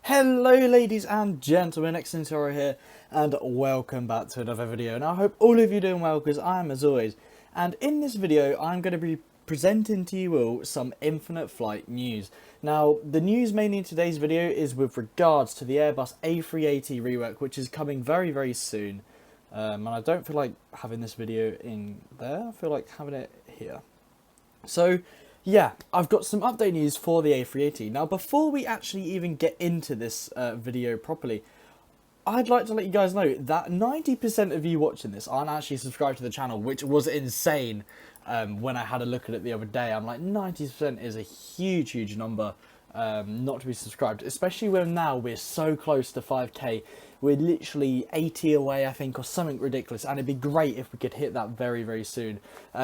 Hello ladies and gentlemen, Xintoro here, and welcome back to another video. And I hope all of you are doing well, because I am as always. And in this video, I'm going to be presenting to you all some Infinite Flight news. Now, the news mainly in today's video is with regards to the Airbus A380 rework, which is coming very, very soon. And I don't feel like having this video in there, I feel like having it here. So, yeah, I've got some update news for the A380. Now, before we actually even get into this video properly, I'd like to let you guys know that 90% of you watching this aren't actually subscribed to the channel, which was insane when I had a look at it the other day. I'm like, 90% is a huge, huge number not to be subscribed, especially when now we're so close to 5k. We're literally 80 away, I think, or something ridiculous, and it'd be great if we could hit that very, very soon.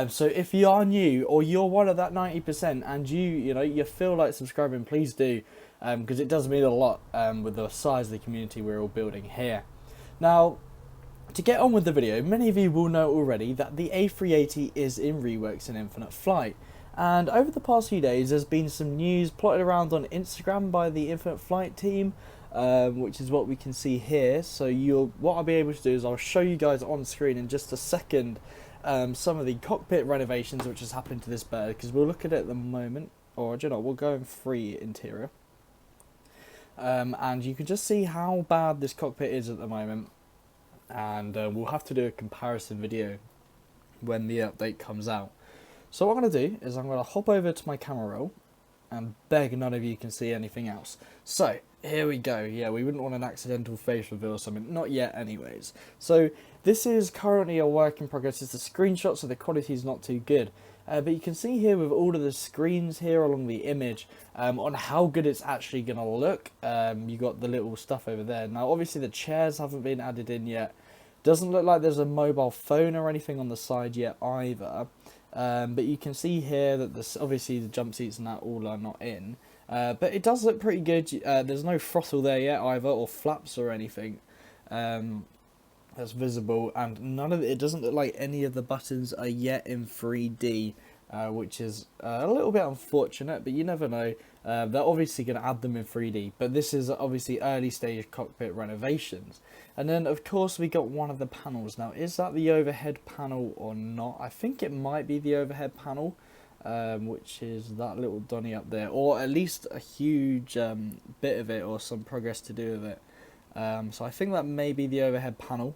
So if you are new, or you're one of that 90%, and you feel like subscribing, please do, because it does mean a lot with the size of the community we're all building here. Now, to get on with the video, many of you will know already that the A380 is in reworks in Infinite Flight. And over the past few days, there's been some news plotted around on Instagram by the Infinite Flight team, which is what we can see here. So what I'll be able to do is I'll show you guys on screen in just a second some of the cockpit renovations which has happened to this bird, because we'll look at it at the moment, or do you know, we'll go in free interior. And you can just see how bad this cockpit is at the moment, and we'll have to do a comparison video when the update comes out. So what I'm going to do is I'm going to hop over to my camera roll and beg none of you can see anything else. So here we go. Yeah, we wouldn't want an accidental face reveal or something. Not yet anyways. So this is currently a work in progress. It's a screenshot, so the quality is not too good. But you can see here with all of the screens here along the image on how good it's actually going to look. You got the little stuff over there. Now obviously the chairs haven't been added in yet. Doesn't look like there's a mobile phone or anything on the side yet either. But you can see here that this, obviously the jump seats and that all are not in. But it does look pretty good. There's no throttle there yet either, or flaps or anything that's visible, and none of it doesn't look like any of the buttons are yet in 3D, which is a little bit unfortunate, but you never know. They're obviously going to add them in 3D, but this is obviously early stage cockpit renovations. And then of course we got one of the panels. Now, is that the overhead panel or not? I think it might be the overhead panel, which is that little Donny up there, or at least a huge bit of it, or some progress to do with it. So I think that may be the overhead panel,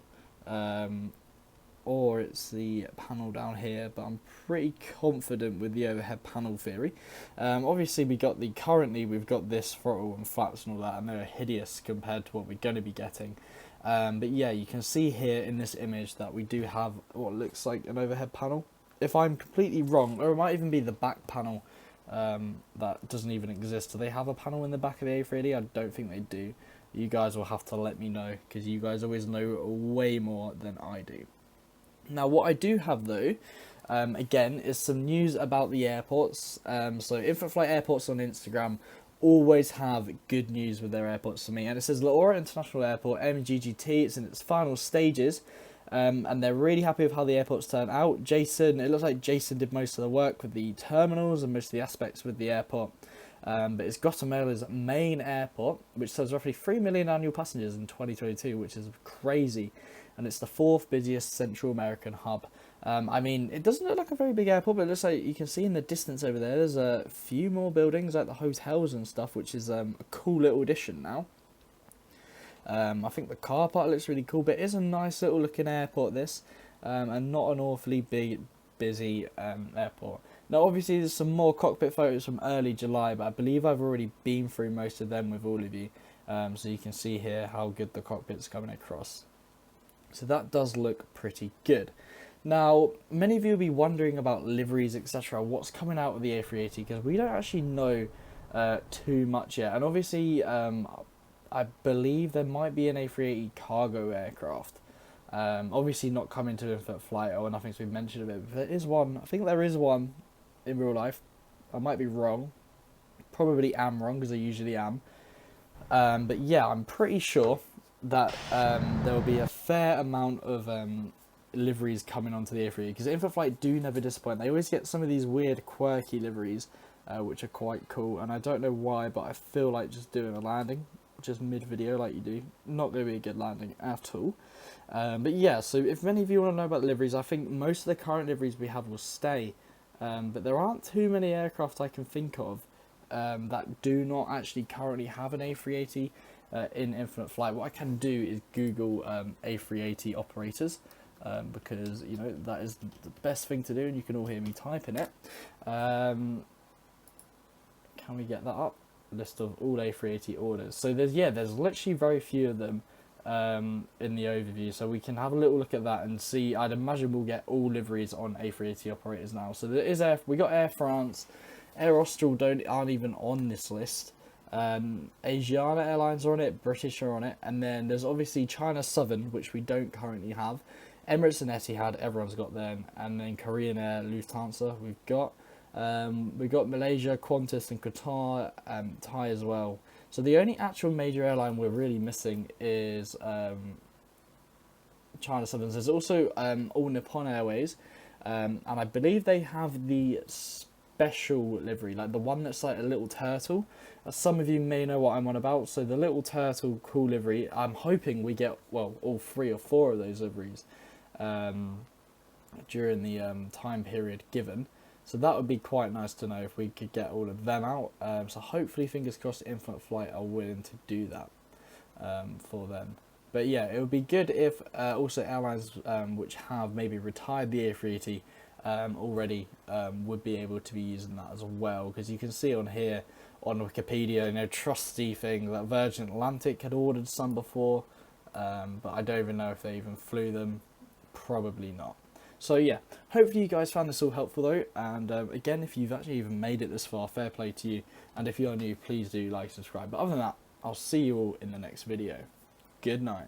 or it's the panel down here, but I'm pretty confident with the overhead panel theory. Obviously we've got this throttle and flaps and all that, and they're hideous compared to what we're going to be getting. But yeah, you can see here in this image that we do have what looks like an overhead panel. If I'm completely wrong, or it might even be the back panel that doesn't even exist. Do they have a panel in the back of the A380? I don't think they do. You guys will have to let me know, because you guys always know way more than I do. Now, what I do have though, again, is some news about the airports. So Infinite Flight Airports on Instagram always have good news with their airports for me. And it says Lahore International Airport, MGGT, it's in its final stages. And they're really happy with how the airports turned out. It looks like Jason did most of the work with the terminals and most of the aspects with the airport. But it's Guatemala's main airport, which serves roughly 3 million annual passengers in 2022, which is crazy. And it's the 4th busiest Central American hub. I mean, it doesn't look like a very big airport, but it looks like you can see in the distance over there, there's a few more buildings, like the hotels and stuff, which is a cool little addition now. I think the car park looks really cool, but it is a nice little looking airport, this, and not an awfully busy airport. Now obviously there's some more cockpit photos from early July, but I believe I've already been through most of them with all of you, so you can see here how good the cockpit's coming across. So that does look pretty good. Now, many of you will be wondering about liveries, etc. What's coming out of the A380, because we don't actually know too much yet. And obviously, I believe there might be an A380 cargo aircraft. Obviously not coming to Infinite Flight, or nothing's been mentioned of it. But there is one. I think there is one in real life. I might be wrong. Probably am wrong, because I usually am. But yeah, I'm pretty sure that there will be a fair amount of liveries coming onto the A380, because Infinite Flight do never disappoint. They always get some of these weird quirky liveries which are quite cool, and I don't know why, but I feel like just doing a landing just mid-video like you do. Not going to be a good landing at all. But yeah, so if many of you want to know about liveries, I think most of the current liveries we have will stay. But there aren't too many aircraft I can think of that do not actually currently have an A380 in infinite flight. What I can do is Google A380 operators, because you know that is the best thing to do, and you can all hear me typing it. Can we get that up? List of all A380 orders. So there's literally very few of them in the overview, so we can have a little look at that and see. I'd imagine we'll get all liveries on A380 operators now. So there is we got Air France, Air Austral aren't even on this list. Asiana Airlines are on it, British are on it, and then there's obviously China Southern, which we don't currently have. Emirates and Etihad, everyone's got them, and then Korean Air, Lufthansa, we've got Malaysia, Qantas, and Qatar, Thai as well. So the only actual major airline we're really missing is China Southern. There's also All Nippon Airways, and I believe they have the special livery, like the one that's like a little turtle. Some of you may know what I'm on about. So the little turtle cool livery, I'm hoping we get, well, all 3 or 4 of those liveries during the time period given. So that would be quite nice to know if we could get all of them out. So hopefully, fingers crossed, Infinite Flight are willing to do that for them. But yeah, it would be good if also airlines which have maybe retired the A380 already would be able to be using that as well. Because you can see on here on Wikipedia, you know, trusty thing that Virgin Atlantic had ordered some before, but I don't even know if they even flew them. Probably not. So yeah, hopefully you guys found this all helpful though, and again, if you've actually even made it this far, fair play to you, and if you're new, please do like, subscribe. But other than that, I'll see you all in the next video. Good night.